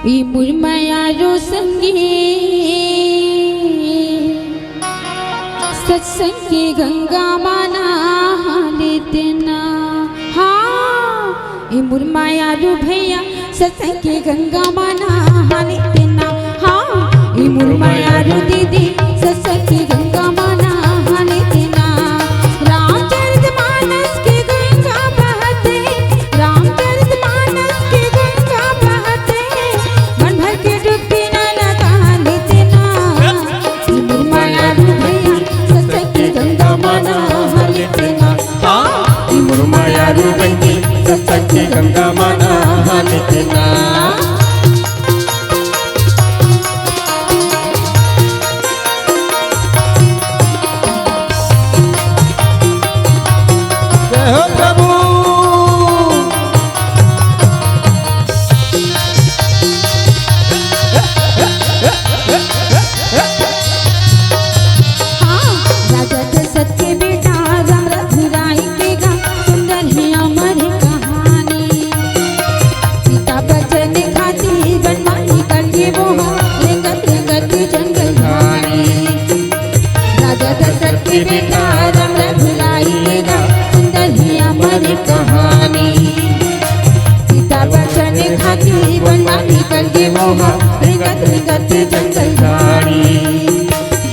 ई मुरमयारो संगी सत्संग की गंगा माना लेते ना। हाँ ई मुरमयारो भैया सत्संग की गंगा माना लेते ना। हाँ ई मुरमयारो दीदी सत्संग की गंगा माना लेते ना। रामचरितमानस की गंगा बहते, रामचरितमानस की गंगा बहते, मन भर के डुबकी न लगा लेते ना। ई मुरमयारो भैया सत्संग की गंगा माना लेते ना। हाँ ई मुरमयारो भैया सत्संग की गंगा माना लेते ना।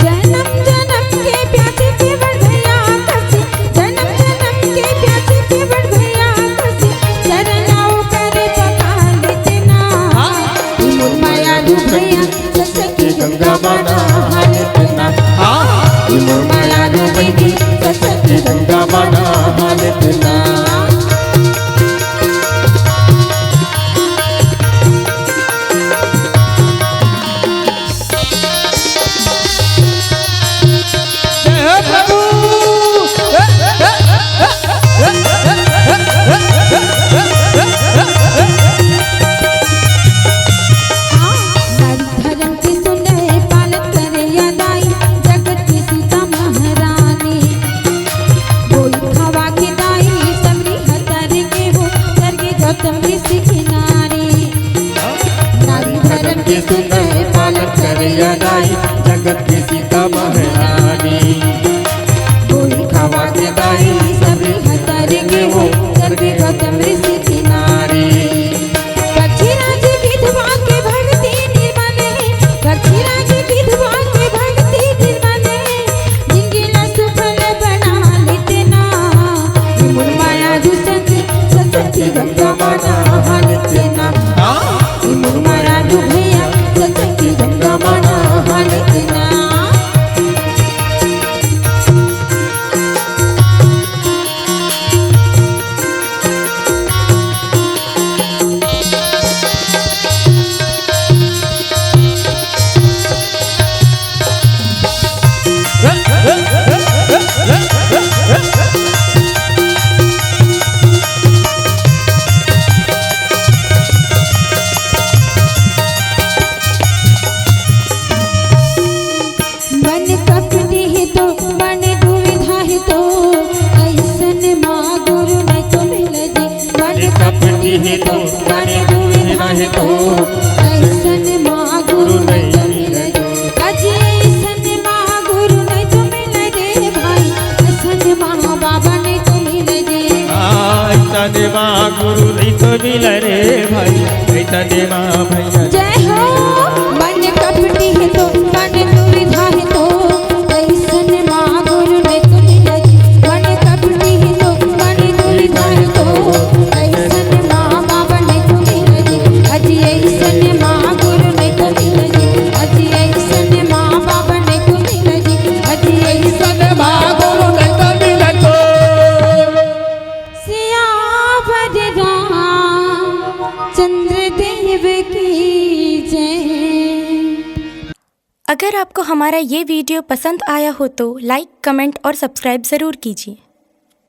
जन्म जन्म के प्यासे के बड़ भैया कसी, जन्म जन्म के प्यासे के बड़ भैया कसी, शरणाओ करे पका लेते ना। ई मुरमयारो भैया सत्संग की गंगा माना लेते ना। ई मुरमयारो भैया सत्संग की गंगा माना लेते ना। जगत की सीता महारानी कोई खावा के दाई सभी हतारेंगे वो करके गौतम ऋषि की नारी। कक्षीराज विधवा के भक्ति निर्मले, कक्षीराज विधवा के भक्ति निर्मले, जिंदगी न सुफल बना लेते ना। ई मुरमयारो संगी सत्संग की गंगा माना लेते ना। ई मुरमयारो भैया सत्संग की गंगा माना लेते ना। गुरु नहीं तो मिल रे भाई, ऐसा माँ भैया जय हो। मन कपटी है तो मन दुविधा है तो ऐसन माँ गुरु नहीं तो मिल रे। मन कपटी है तो मन दुविधा है तो ऐसन माँ बाबा नहीं तो मिल रे। अजी ऐसन माँ गुरु नहीं तो मिल रे। अजी ऐसन माँ बाबा नहीं तो मिल रे। अजी ऐसन माँ गुरु नहीं तो मिल रे। चंद्रदेव की जय। अगर आपको हमारा ये वीडियो पसंद आया हो तो लाइक, कमेंट और सब्सक्राइब ज़रूर कीजिए।